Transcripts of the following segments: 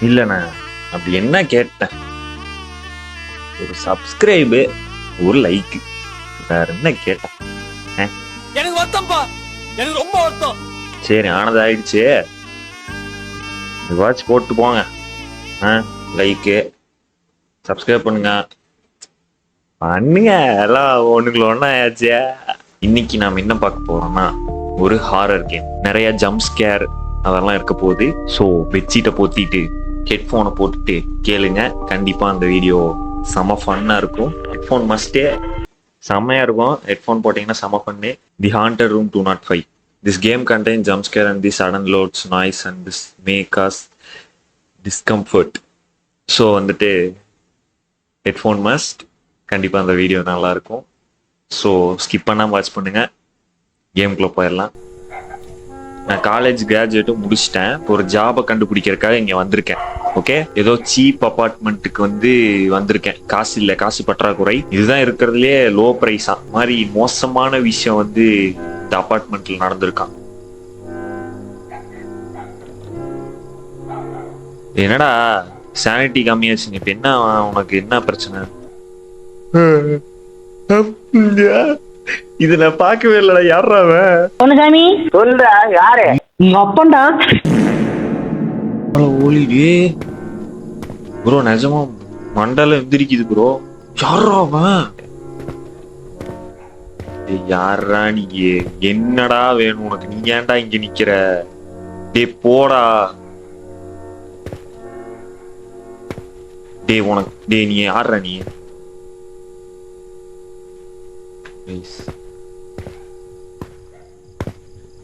இல்லண்ணா, அப்படி என்ன கேட்டேன்? ஒரு சப்ஸ்கிரைபு, ஒரு லைக், வேற என்ன கேட்டேன்? எனக்கு வருத்தம்ப்பா, எனக்கு ரொம்ப வருத்தம். சரி, ஆனது ஆயிடுச்சு. வாட்ச் போட்டு போங்க. லைக்கு சப்ஸ்கிரைப் பண்ணுங்க பண்ணுங்க, எல்லாம் ஒண்ணுக்குள்ள ஒண்ணா ஆயாச்சு. இன்னைக்கு நாம என்ன பார்க்க போறோம்னா ஒரு ஹாரர் கேம். நிறைய ஜம்ப் ஸ்கேர் அதெல்லாம் இருக்க போகுது. ஸோ பெட்ஷீட்டை போத்திட்டு ஹெட்ஃபோனை போட்டுட்டு கேளுங்க. கண்டிப்பா அந்த வீடியோ செம ஃபன்னா இருக்கும். ஹெட்ஃபோன் மஸ்டே, செம்மையா இருக்கும். ஹெட்ஃபோன் போட்டீங்கன்னா செம fun. The haunted room 205. This game contains jump scare and the sudden loads, noise and this make us discomfort. So வந்துட்டு ஹெட்ஃபோன் மஸ்ட். கண்டிப்பாக அந்த வீடியோ நல்லா இருக்கும். ஸோ ஸ்கிப் பண்ணாமல் வாட்ச் பண்ணுங்க. கேமுக்குள்ளே போயிடலாம். நான் காலேஜ் கிராஜுவேட்டும் முடிச்சிட்டேன். ஒரு ஜாபை கண்டுபிடிக்கிறதுக்காக இங்கே வந்திருக்கேன். ஓகே, ஏதோ சீப் அப்பார்ட்மெண்ட்டுக்கு வந்திருக்கேன். காசு இல்லை, காசு பற்றாக்குறை. இதுதான் இருக்கிறதுலே லோ ப்ரைஸா. மாதிரி மோசமான விஷயம் இந்த அப்பார்ட்மெண்ட்ல நடந்திருக்கான். என்னடா சானிட்டி கம்மியாச்சு, இப்ப என்ன உனக்கு என்ன பிரச்சனை? இது நான் பார்க்கவே இல்லடா. யாரா அவன்? சாமி சொல்றா, யாரு? உங்க அப்பன்டா. ஓலிடே ப்ரோ, நிஜமா மண்டலம் எந்திரிக்குது ப்ரோ. யாரா அவன்? யாரா நீ? என்னடா வேணும் உனக்கு? நீ ஏன்டா இங்க நிக்கிற? டே போடா. டே உனக்கு, டே நீ யாரா நீ?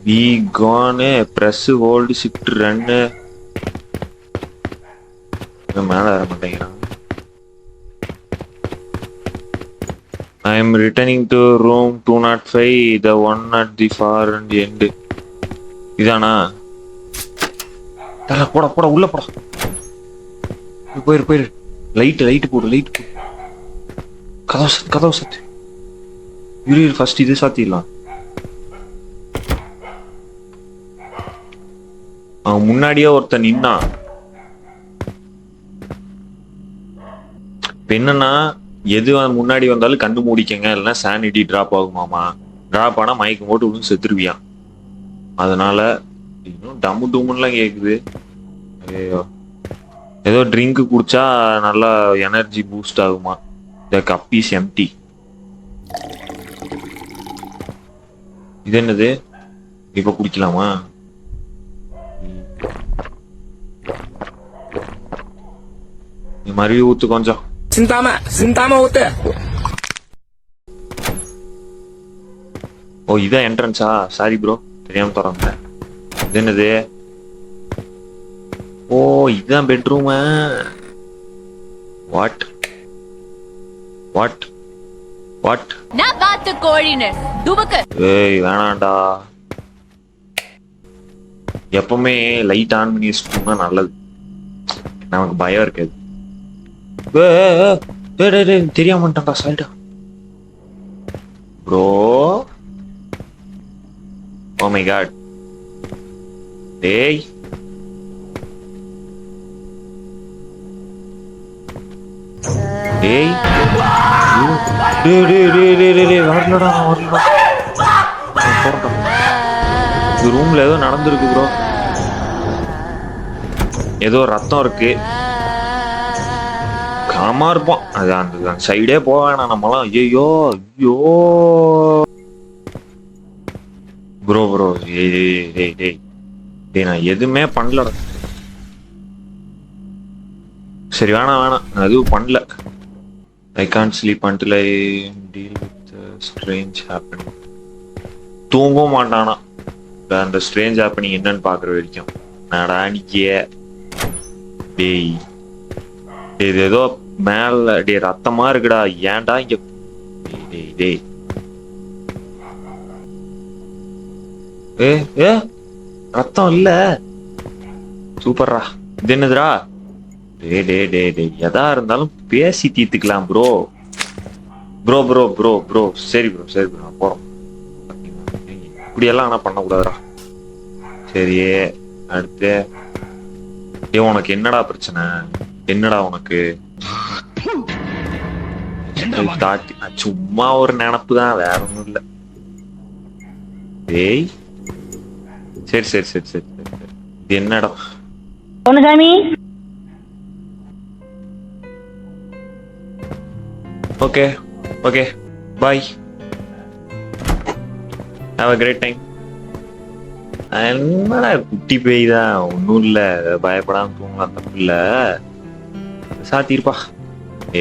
Be gone, press hold shift run. மேல வர மாட்டேங்கிறான். I am returning to room 205, the one at the far end. இதானா? போடா போடா, உள்ள போடா. போயிரு. லைட் போடு. கதவு சத்து. ஃபர்ஸ்ட் இது சாத்திடலாம். அவன் முன்னாடியே ஒருத்தன் நின்னான். என்னன்னா, எது முன்னாடி வந்தாலும் கண்டு மூடிக்கங்க, இல்லைன்னா சானிட்டி டிராப் ஆகுமாமா. டிராப் ஆனா மயக்கம் போட்டு விழுந்து செத்துருவியான். அதனால இன்னும் டம்மு டூமுன்னுலாம் கேக்குது. ஐயோ, ஏதோ ட்ரிங்க் குடிச்சா நல்லா எனர்ஜி பூஸ்ட் ஆகுமா. The cup is empty. இது என்னது? இப்ப குடிக்கலாமா? நீ மறுபடியும் ஊத்து கொஞ்சம். சிந்தாம ஊத்து. ஓ, இதான் என்ட்ரன்ஸா? சாரி ப்ரோ, தெரியாம திறந்தேன். இது என்னது? ஓ, இதுதான் பெட்ரூம். வாட் நான் பார்த்து கோழினு துபக்கு. ஏய் வேணாண்டா. எப்பவுமே லைட் ஆன் பண்ணி வச்சுட்டோம்னா நல்லது, நமக்கு பயம் இருக்காது. தெரியாம மாட்டான்டா சால்டா ப்ரோ. Oh my god. டேய் வரலடா. ரூம்ல ஏதோ நடந்திருக்கு ப்ரோ. ஏதோ ரத்தம் இருக்கு. காமா இருப்போம். அது அந்த சைடே போக வேணாம் நம்மளாம். ஐயோ ப்ரோ டேய் நான் எதுவுமே பண்ணலடா. சரி வேணாம், நான் எதுவும் பண்ணல. I can't sleep until I deal with the strange happening. தூங்கவும் மாட்டானா அந்த ஸ்ட்ரேஞ்ச் ஹேப்பனிங் என்னன்னு பாக்குற வரைக்கும். நாடா நிக்கிய. டேய் ஏதோ மேல ரத்தமா இருக்குடா. ஏன்டா இங்க? டேய் ஏ ரத்தம் இல்ல. சூப்பர்ரா. இது என்னதுடா? டே எதா இருந்தாலும் பேசி தீர்த்துக்கலாம் ப்ரோ. சரி ப்ரோ நான் போறோம். இப்படியெல்லாம் ஆனா பண்ணக்கூடாதுடா. சரி அடுத்து உனக்கு என்னடா பிரச்சனை? என்னடா உனக்கு? சும்மா ஒரு நினப்பு தான், வேற ஒண்ணும் இல்ல. ஏய் சரி சரி சரி சரி சரி சரி. இது என்னடா Ponnusamy okay okay bye, have a great time. என்னடா குட்டி பேய் தான், ஒன்றும் இல்லை, பயப்படாம தூங்கலாம், தப்பு இல்லை. சாத்திருப்பா,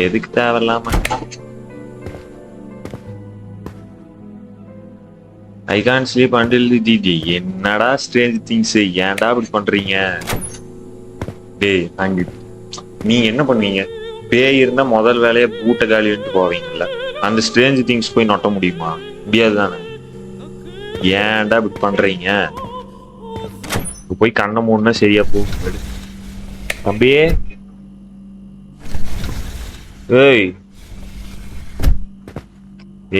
எதுக்கு தேவையில்லாம. ஐ கான் ஸ்லீப் அண்டில் தி. என்னடா ஸ்ட்ரேஞ்ச் திங்ஸ், ஏன்டா இப்படி பண்றீங்க? டேய் அங்க நீங்க என்ன பண்ணுவீங்க? பேய் இருந்தா முதல் வேலையை பூட்டை காலி வந்துட்டு போவீங்கல்ல, அந்த ஸ்ட்ரேஞ்ச் திங்ஸ் போய் நொட்ட முடியுமா? முடியாது தானே. ஏன்டா இப்படி பண்றீங்க? போய் கண்ணை மூணுனா சரியா போகும். தம்பியே, ஏய்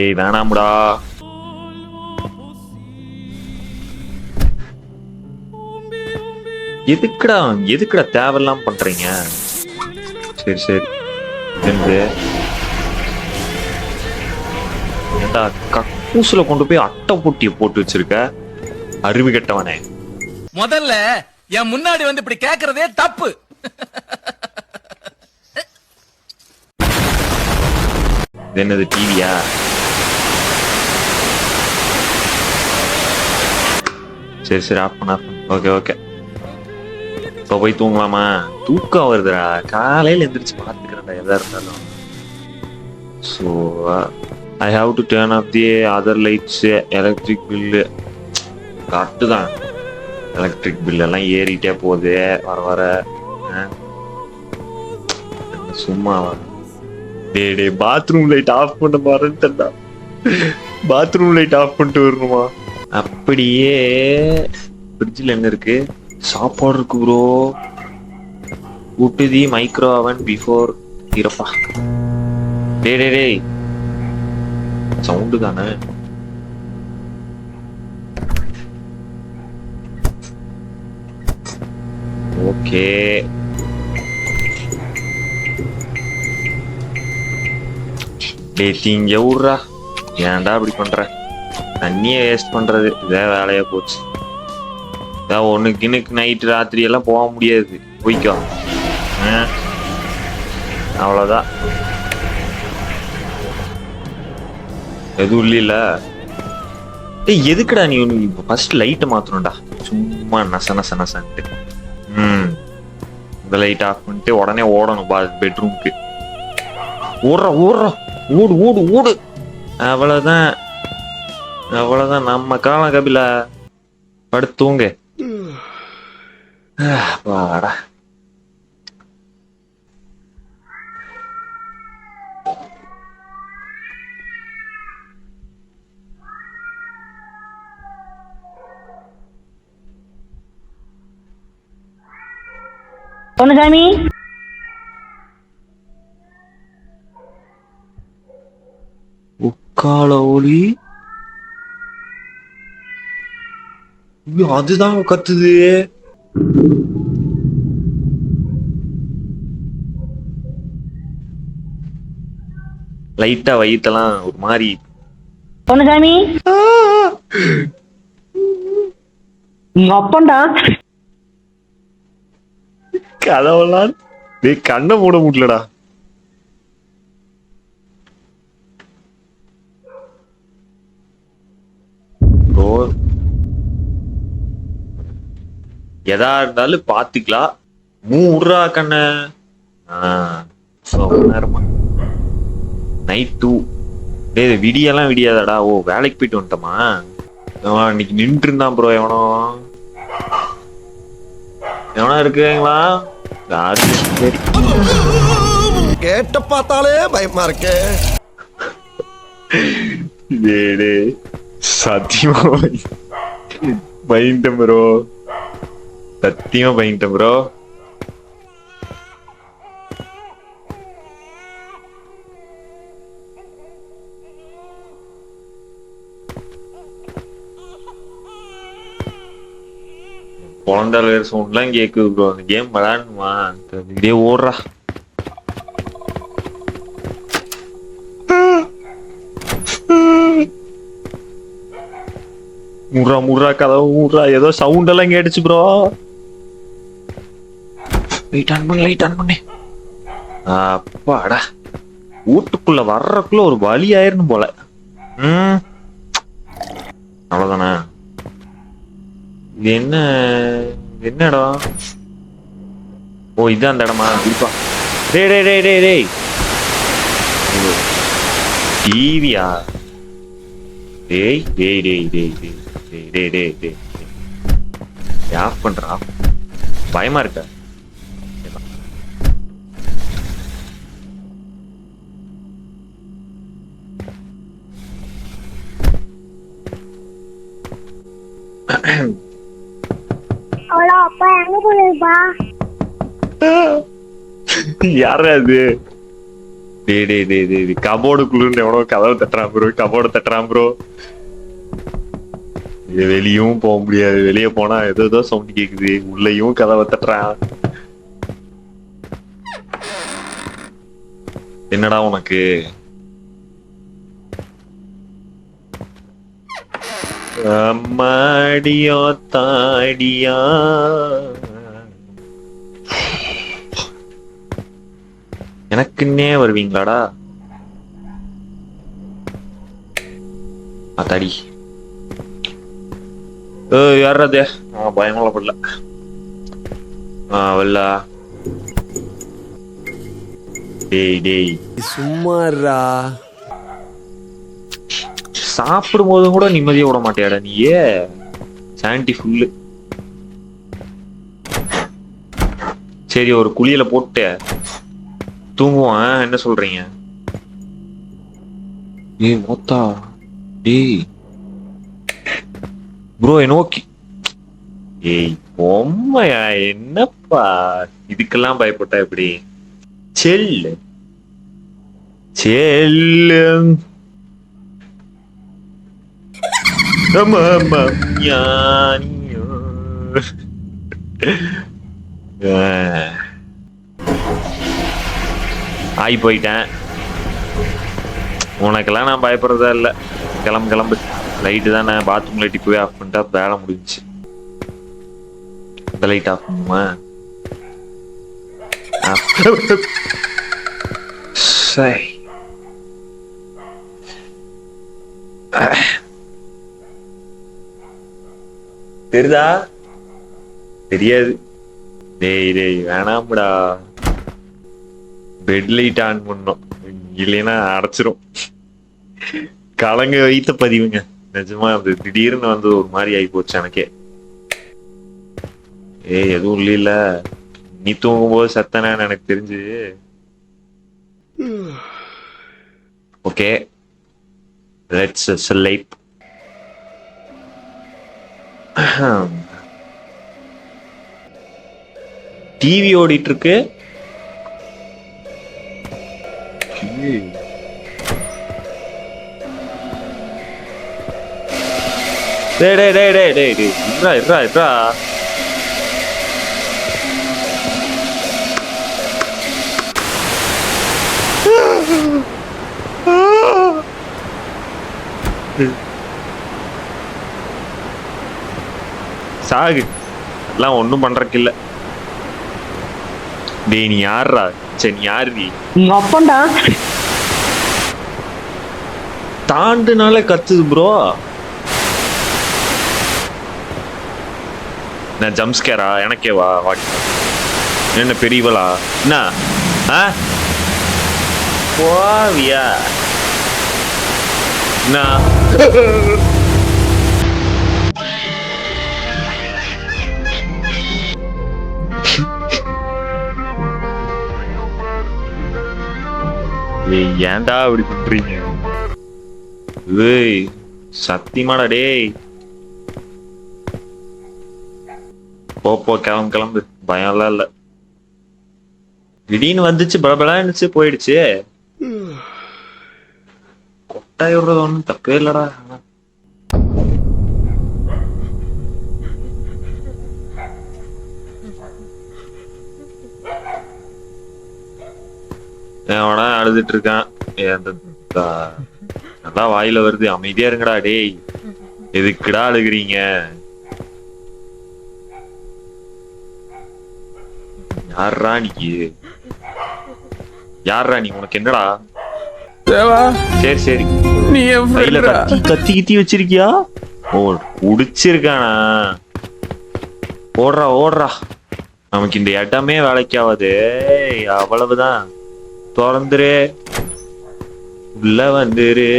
ஏய் வேணாம்டா. எதுக்குடா எதுக்குடா தேவையில்லாம பண்றீங்க? சரி சரி ஏண்டா கக்கூசுல கொண்டு போய் அட்டை பொட்டிய போட்டு வச்சிருக்க, அறிவு கெட்டவனே. முதல்ல என் முன்னாடி வந்து இப்படி கேக்குறதே தப்பு. இது என்னது, டிவியா? சரி சரி ஆஃப் பண்ண. ஓகே ஓகே, இப்போ போய் தூங்கலாமா? தூக்கம் வருதுடா, காலையில எந்திரிச்சு பாத்துக்கிறேன்டா எதா இருந்தாலும். So I have to turn off the other lights. Electric bill correct தான், எலக்ட்ரிக் பில் எல்லாம் ஏறிட்டே போகுது வர வர. சும்மா டே டே பாத்ரூம் லைட் ஆஃப் பண்ண மறந்துட்டா. பாத்ரூம் லைட் ஆஃப் பண்ணிட்டு வரணுமா? அப்படியே ஃப்ரிட்ஜில் என்ன இருக்கு? சாப்பாடு இருக்கு ப்ரோ. ஊட்டு தி மைக்ரோ அவன் பிஃபோர் இருப்பா. டே டே டே சவுண்டு தானே. ஓகே டே தீங்க விட்றா, ஏன்டா அப்படி பண்ற? தண்ணியை வேஸ்ட் பண்றது இதே வேலையா போச்சு. இதான் ஒண்ணு கிணுக்கு நைட்டு ராத்திரி எல்லாம் போக முடியாது, போய்க்கோ. அவ்வளோதான், எதுவும் இல்லைல்ல. ஏய் எதுக்குடா நீ ஒன்று இப்போ ஃபர்ஸ்ட் லைட்டை மாற்றணும்டா, சும்மா நச நச நசன்ட்டு. இந்த லைட் ஆஃப் பண்ணிட்டு உடனே ஓடணும் பெட்ரூம்க்கு. ஓடுற ஓடுற ஓடு ஓடு ஓடு. அவ்வளோதான் அவ்வளோதான், நம்ம காலம் கபிலா. படுத்தூங்க. வாடா பொன்னுசாமி உக்கால ஒளி. அதுதான் கத்துது. லைட்டா வயித்தெல்லாம் ஒரு மாதிரி. பொன்னுசாமி உங்க அப்பன்டா. கதவெல்லாம் கண்ணை மூட முடியலடா. எதா இருந்தாலும் பாத்துக்கலாம். மூடுறா கண்ண. நேரமா நைட் 2. டே விடியெல்லாம் விடியாதாடா. ஓ வேலைக்கு போயிட்டு வந்துட்டோமா? இன்னைக்கு நின்று இருந்தான் ப்ரோ. எவனோ இருக்குங்களா? சரி கேட்ட பார்த்தாலே பயமா இருக்கு. சத்தியமா பயந்துட்டேன் ப்ரோ, சத்தியமா பயந்துட்டேன் ப்ரோ. குழந்தை வேற சவுண்ட்லாம் கேக்குது ப்ரோ. அந்த கேம் விளையாடணுமா? இதே ஓடுறா. முறா முறா கதவு முறா. ஏதோ சவுண்ட் எல்லாம் கேட்டுச்சு ப்ரோ. லைட் ஆன் பண்ணு. அப்பாடா, வீட்டுக்குள்ள வர்றதுக்குள்ள ஒரு வழி ஆயிரணும் போல. அவ்வளவுதானே. இது என்ன இடம்? ஓ, இதான் அந்த இடமா? இருப்பா. டேய் டிவியா? டேய் ஆஃப் பண்றா. பயமா இருக்கா? அவ்வளோ அப்பா எங்க போயிருப்பா? யாரா அது? டேய் கபோர்டுக்குள்ள எவனோ கதவை தட்டுறான் ப்ரோ. வெளியும் போக முடியாது. வெளியே போனா ஏதோ சவுண்ட் கேக்குது. உள்ளயும் கதவை தட்டுறான். என்னடா உனக்கு? அம்மாடியோ தாடியா. எனக்குன்னே வருவீங்களாடா? அத்தாடி. யாராது? பயமால படல. வெள்ள. டேய் சும்மாறா. சாப்பிடும் போதும் கூட நிம்மதியா விட மாட்டியாடா நீயே? சாண்டி ஃபுல்லு. சரி, ஒரு குளியல போட்டு தூங்குவான். என்ன சொல்றீங்க? மொத்தா டேய் ப்ரோ நோக்கி. பொம்மையா? என்னப்பா இதுக்கெல்லாம் பயப்பட்டா எப்படி? செல்லு ஆகி போயிட்டேன். உனக்கெல்லாம் நான் பயப்படுறதா இல்ல. கிளம்பு. லைட்டு தான். நான் பாத்ரூம் லைட் போய் ஆஃப் பண்ணிட்டா வேலை முடிஞ்சுச்சு. இந்த லைட் ஆஃப் பண்ணுமா? தெரியுதா? தெரியாது. டேய் வேணாம்டா. பெட் லைட் ஆன் பண்ணோம், இல்லைன்னா அடைச்சிரும். கலங்க வைத்த பதிவுங்க. நிஜமா அது திடீர்னு வந்து ஒரு மாதிரி ஆகி போச்சு எனக்கே. எதுவும் இல்ல. நீ தூங்கும் போது சத்தனான்னு எனக்கு தெரிஞ்சு. Okay, let's sleep. டிவி ஓடிட்டு இருக்கு. டேய் இருடா. சாகு. எல்லாம் ஒண்ணும் பண்றக்கு இல்ல. டேய் நீ யாருடா? சரி நீ யாரு? நீ உங்க அப்பன்டா. தாண்டுனால கத்துது ப்ரோ. நான் ஜம்ஸ்கேரா? எனக்கே வா. என்ன பெரியவளா? என்ன போவியா? ஏன்டா அப்படி பண்றீங்க? சத்தியமாடா டேய். போ கிளம்பு. பயம்லாம் இல்ல. திடீர்னு வந்துச்சு, பலபலாச்சு போயிடுச்சு. கொட்டாய் விடுறது ஒண்ணும் தப்பே இல்லடா. எவனா அழுதுட்டு இருக்கான். நல்லா வாயில வருது. அமைதியா இருங்கடா டேய். எதுக்குடா அழுகுறீங்க? யாரா நீ? யாரா நீ? உனக்கு என்னடா? தேவா சரி சரி. நீ என் கையில ஃப்ரெண்ட்ரா. கத்தி கித்தி வச்சிருக்கியா? ஓ குடிச்சிருக்கானா? ஓடுறா ஓடுறா. நமக்கு இந்த இடமே வேலைக்காவது. அவ்வளவுதான். திறந்துரு, உள்ள வந்துரு.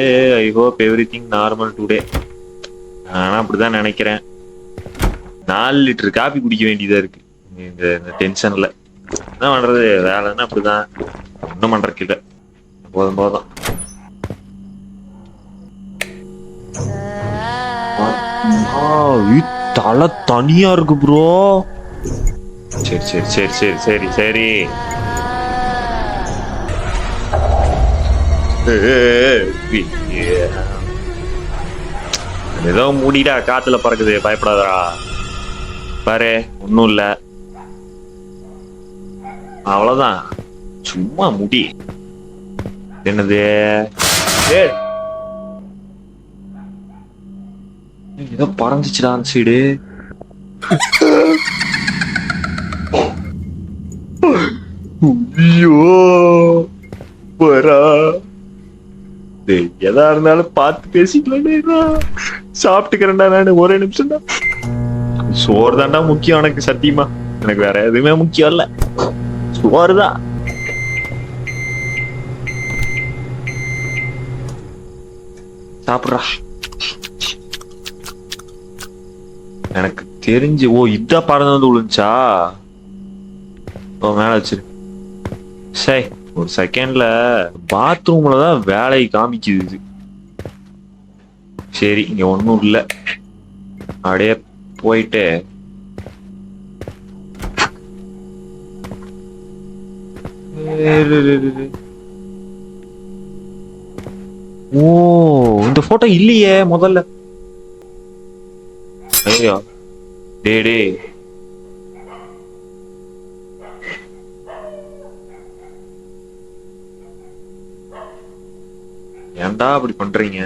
I hope every thing normal today. ஆனா அப்படிதான் நினைக்கிறேன். 4 லிட்டர் காபி குடிக்க வேண்டியதா இருக்கு இந்த டென்ஷன்ல. என்ன பண்றது? வேலைன்னா அப்படிதான். ஒண்ணும் பண்றதுக்கு இல்ல. போதும் போதும். தலை தனியா இருக்கு ப்ரோ. சரி சரி சரி சரி சரி சரி. ஏதோ மூடிடா, காத்துல பறக்குது. பயப்படாதடா. பாரு ஒன்னும் இல்ல. அவ்வளவுதான். சும்மா முடி. என்னது? ஏதோ பறந்துச்சுடா அந்த சைடு. ஐயோ வரா. எதா இருந்தாலும் பார்த்து பேசிக்கலாம். சாப்பிட்டுக்கிறேன்டா நானு. ஒரே நிமிஷம் தான். சோறு தான்டா முக்கியம் எனக்கு. சத்தியமா எனக்கு வேற எதுவுமே முக்கியம் இல்ல. சோறு தான். சாப்பிட்றா. எனக்கு தெரிஞ்சு இதான் பறந்து வந்து விழுந்துச்சா? மேல வச்சிரு. சரி ஒரு செகண்ட்ல பாத்ரூம்ல தான் வேலையை காமிக்குது. சரி இங்க ஒண்ணும் இல்ல. அப்படியே போயிட்டு இந்த போட்டோ இல்லையே முதல்ல. ஐயோ டே ஏன்டா அப்படி பண்றீங்க?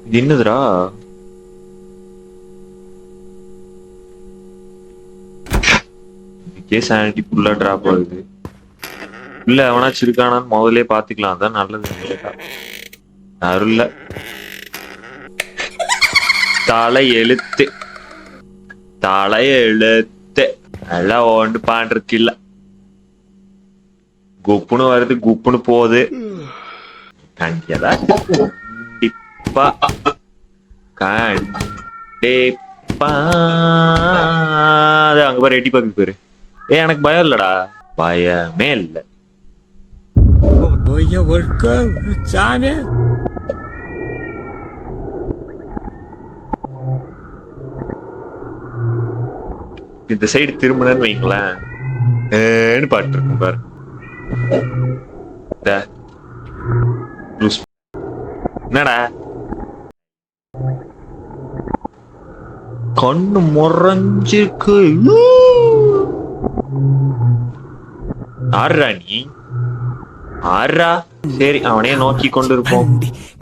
இது என்னதுடா? சானிட்டி ஃபுல்லா டிராப் ஆகுது. இல்ல அவனாச்சும் இருக்கானான்னு முதல்ல பாத்துக்கலாம். அதான் நல்லது. யாரும் இல்ல. தலை எழுத்து எல்லாம் ஒன்று பாண்டிருக்கு இல்ல. குப்புன்னு வருது, குப்புன்னு போகுது. கண்டிப்பா அங்க பாரு, எட்டி பாக்கு பேரு. எனக்கு பயம் இல்லடா. பயமே இல்ல. இந்த சைடு திரும்பினு வைங்களேன், பாட்டு இருக்கும் பாரு. என்னடா கண்ணு முறைஞ்சிருக்கு. ஆறா நீ? ஆறா. சரி அவனையே நோக்கி கொண்டு இருப்போம்.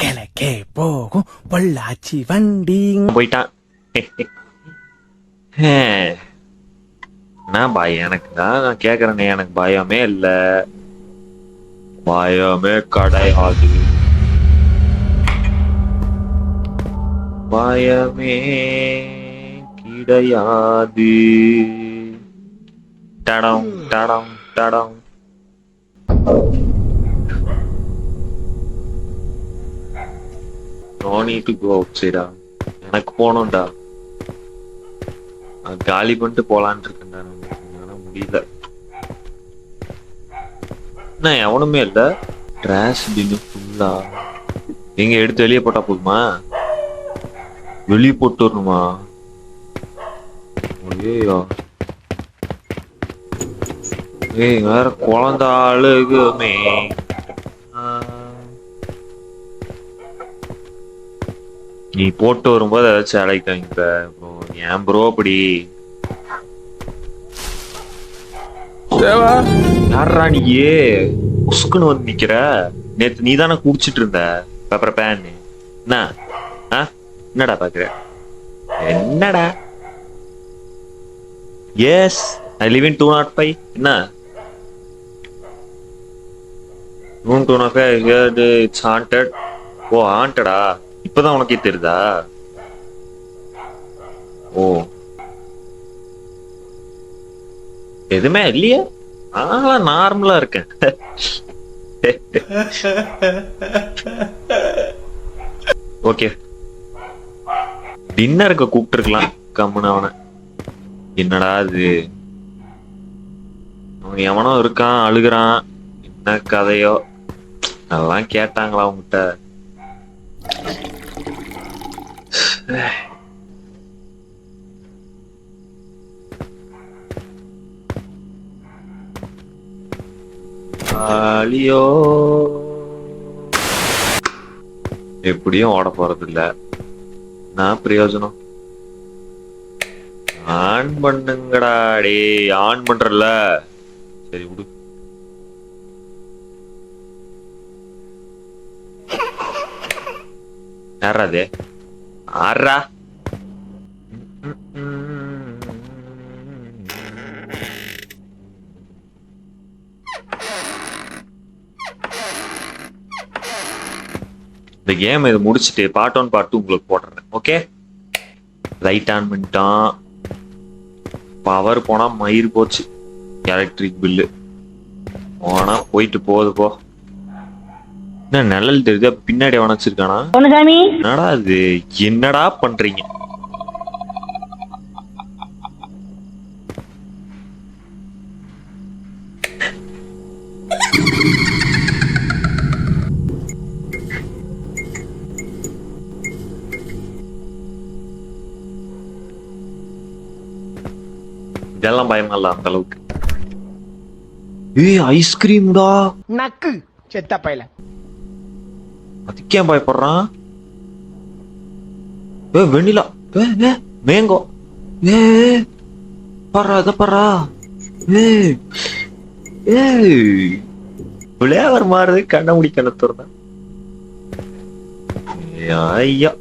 கிழக்கே போகும் பொள்ளாச்சி வண்டி. போயிட்டான். நான் பயம் எனக்கு தான். நான் கேக்குறேனே, எனக்கு பயமே இல்ல. பயமே கிடையாது. பயமே கிடையாது. டடம் டடம் டடம். No need to go outside. எனக்கு போகணும்டா. காலி பண்ணிட்டு போலான்னு இருக்கேன்டா. முடியல. என்ன எவனுமே இல்ல. டிராஷ் பின்னு ஃபுல்லா. எங்க எடுத்து வெளியே போட்டா போதுமா? வெளியே போட்டு வரணுமா? ஐயோ வேற குழந்தை அழுகுமே. நீ போட்டு வரும்போது ஏதாச்சும் அழைக்காங்க. ஏன் ப்ரோ அப்படி? யாரா நீயே உசுக்குன்னு வந்து நிக்கிற? நேத்து நீ தானே குடிச்சிட்டு இருந்த பேப்பர் பேன். என்ன என்னடா பாக்குற? என்னடா? Yes I live in 205. என்ன ரூம் 205? It's haunted. ஓ ஹாண்டடா? இப்பதான் உனக்கே தெரியுதா? ஓ எதுவுமே இல்லையே, நான் நார்மலா இருக்கேன். ஓகே டின்னருக்கு கூப்பிட்டு இருக்கலாம் கம்முன்னு அவனை. என்னடா இது, அவன் எவனோ இருக்கான் அழுகுறான், என்ன கதையோ? அதெல்லாம் கேட்டாங்களா அவங்ககிட்ட? அலியோ எப்படியும் ஓட போறது இல்ல, நான் பிரயோஜனம். ஆன் பண்ணுங்கடா டே, ஆன் பண்றல. சரி விடு. யாரா அது? ஆறா இந்த கேம் இது முடிச்சுட்டு பார்ட் 1 பார்ட் 2 உங்களுக்கு போடுறேன். ஓகே லைட் ஆன் பண்ணிட்டான். பவர் போனா மயிர் போச்சு. எலக்ட்ரிக் பில்லு போனா போயிட்டு போகுது போ. என்ன நிழல் தெரியுது பின்னாடி வச்சிருக்கானா? பொன்னுசாமி என்னடா இது, என்னடா பண்றீங்க? இதெல்லாம் பயமா இல்ல அந்த அளவுக்கு. ஏய் ஐஸ்கிரீம்டா, நக்கு செத்த பையல. அதுக்கே பயப்படுறான். ஏ வெண்ணிலா, ஏ மேங்கோ, ஏ பர்றா அத பர்றா. ஏய் ஏய் ஃப்ளேவர் மாறுது, கண்ண முடி கணத்துறதா. ஐயா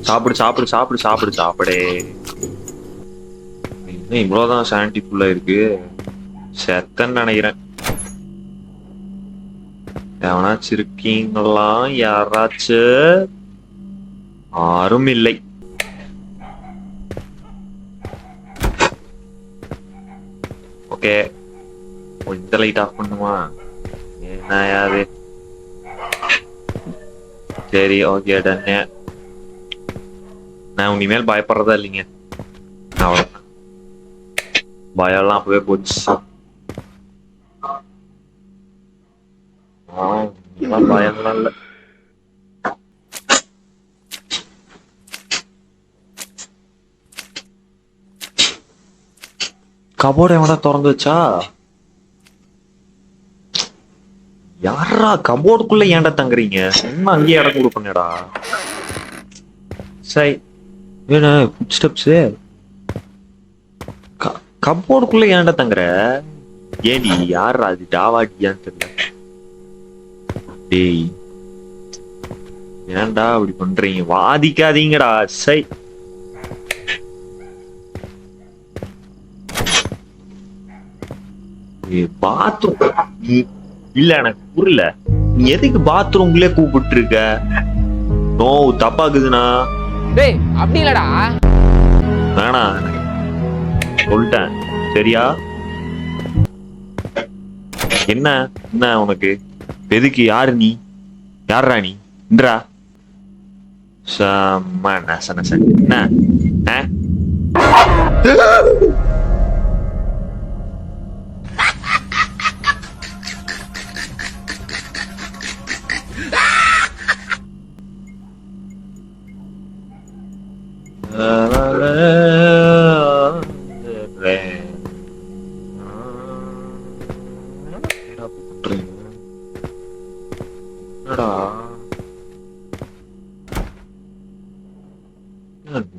சாப்பிடு சாப்பிடு சாப்பிடு சாப்பிடு சாப்பிடே. இன்னும் இவ்வளவுதான் சாண்டி ஃபுல்லா இருக்கு. செத்தன்னு நினைக்கிறேன். எவனாச்சும் இருக்கீங்களா? யாராச்சும்? யாரும் இல்லை. ஓகே இந்த லைட் ஆஃப் பண்ணுமா? என்ன யாது? சரி ஓகே டன்னு. நான் இனிமேல் பயப்படுறதா இல்லைங்க. அவ்வளவுதான், பயம்லாம் அப்பவே போச்சு. பயம்லாம் இல்ல. கபோர்டு எவனா திறந்து வச்சா? யாரா கபோர்டுக்குள்ள ஏன்டா தங்குறீங்க? சும்மா அங்கேயே இடம் கொடுப்பேங்கடா. சரி என்ன ஃபுட் ஸ்டெப்ஸ்? கபோர்டுக்குள்ள ஏன்டா தங்குற? ஏடி யாரா அது? டாவாடியான்னு தெரியல. டேய் ஏன்டா அப்படி பண்றீங்க? வாதிக்காதீங்கடா. சை பாத்ரூம் இல்ல, எனக்கு புரியல. நீ எதுக்கு பாத்ரூம்குள்ளே கூப்பிட்டு இருக்க? நோ தப்பாக்குதுண்ணா. டேய் அப்படி இல்லடா. வேணா சொல்லிட்டேன் சரியா? என்ன என்ன உனக்கு எதுக்கு? யாரு நீ? யாரா நீ? இன்றா சம்ம நச நச. என்ன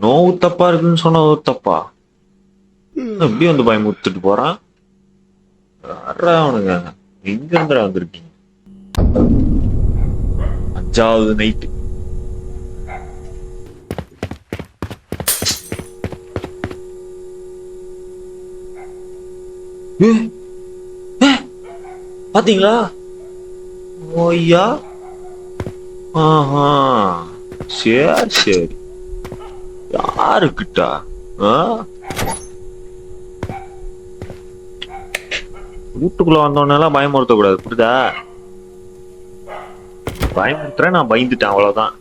நோவு தப்பா இருக்குன்னு சொன்ன ஒரு தப்பா? எப்படி வந்து பயமுறுத்துட்டு போறான்? யாரா அவனுங்க? எங்க இருந்துடா வந்திருக்கீங்க? 5வது நைட்டு. பாத்தீங்களா? ஓய்யா. ஆஹா, சரி சரி. யாருக்கிட்டா? வீட்டுக்குள்ள வந்தோடனெல்லாம் பயமுறுத்த கூடாது, புரியுதா? பயமுறுத்துறேன், நான் பயந்துட்டேன், அவ்வளவுதான்.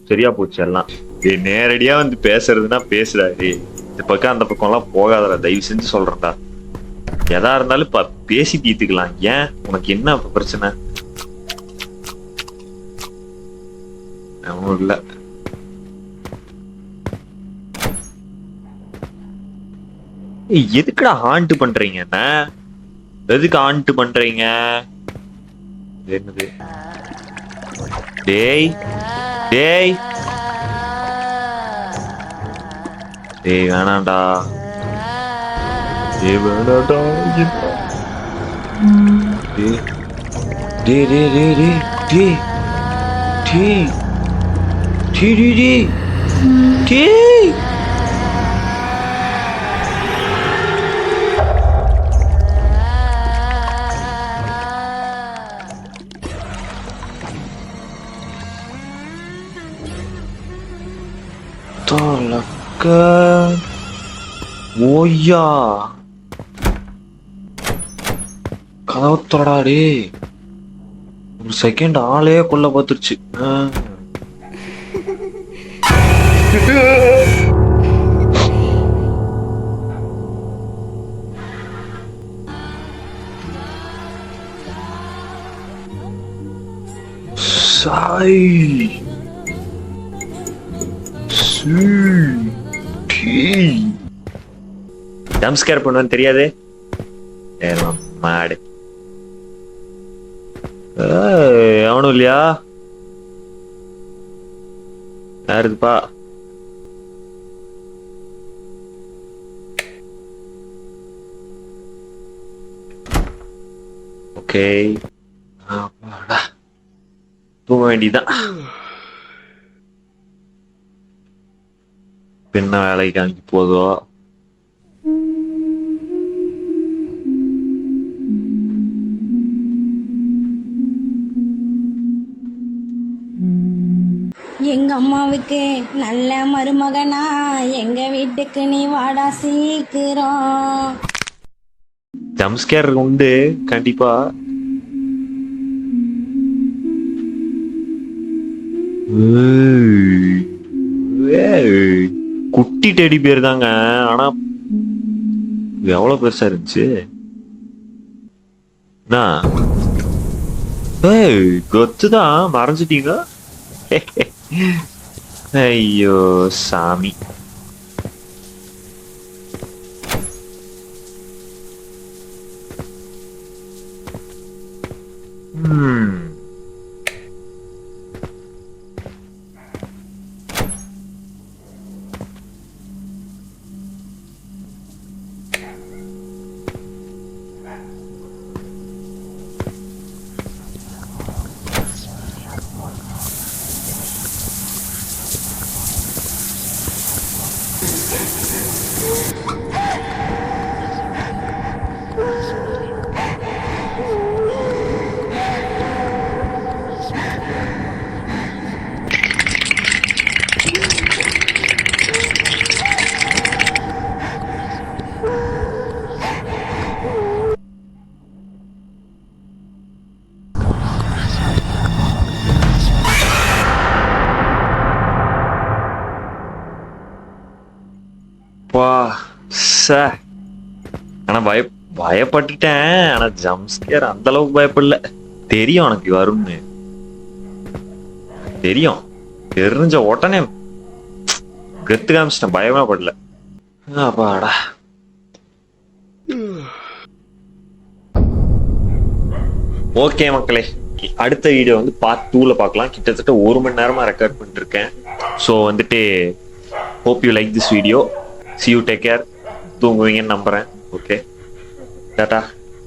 சரியா போச்சு எல்லாம். நேரடியா வந்து பேசுறதுன்னா பேசுடா. இந்த பக்கம் அந்த பக்கம் எல்லாம் போகாதடா, தயவு செஞ்சு சொல்றேன்டா. எதா இருந்தாலும் இப்ப பேசி தீர்த்துக்கலாம். ஏன் உனக்கு என்ன பிரச்சனை? ஒன்றும் இல்ல. எதுக்குடா ஹாண்ட் பண்றீங்க? என்ன எதுக்கு ஹாண்ட் பண்றீங்க? என்னது? டேய் டேய் டேய், வேணாண்டா. டேய் வேணாண்டா. டேய் டேய் டேய் டேய் டேய் டேய் டேய் டேய் டேய். ஓய்யா, கதவு தொடடாடி. ஒரு செகண்ட் ஆளே கொல்ல பார்த்துருச்சு. சாய் ஜம்ஸ்கேர் பண்ணுவேன்னு தெரியாது மாடு. அவனும் இல்லையா? யாருப்பா? ஓகே, தூங்க வேண்டியதான். என்ன வேலைக்கு அங்கே போதோ. எங்க அம்மாவுக்கு நல்ல மருமகனா, எங்க வீட்டுக்கு நீ வாடா சீக்கிரம். ஜம்ஸ்கேர் உண்டு கண்டிப்பா. குட்டி டெடி பேர் தாங்க, ஆனா எவ்வளவு பெருசா இருந்துச்சு. கொத்துதான் மறைஞ்சிட்டீங்க. ஐயோ சாமி. ஆனா பயப்பட்டுட்டேன். ஆனா ஜம்ஸ்கேர் அந்த அளவுக்கு பயப்படல. தெரியும் எனக்கு வரும்னு தெரியும். தெரிஞ்ச உடனே கெத்து காமிச்சிட்டேன், பயமே படல. அப்பாடா. ஓகே மக்களே, அடுத்த வீடியோ வந்து பார்ட் 2ல பார்க்கலாம். கிட்டத்தட்ட 1 மணி நேரமா ரெக்கார்ட் பண்ணிட்டு இருக்கேன். ஸோ வந்துட்டு hope you like this video. See you, take care. தூங்குவீங்கன்னு நம்புறேன். ஓகே டாடா.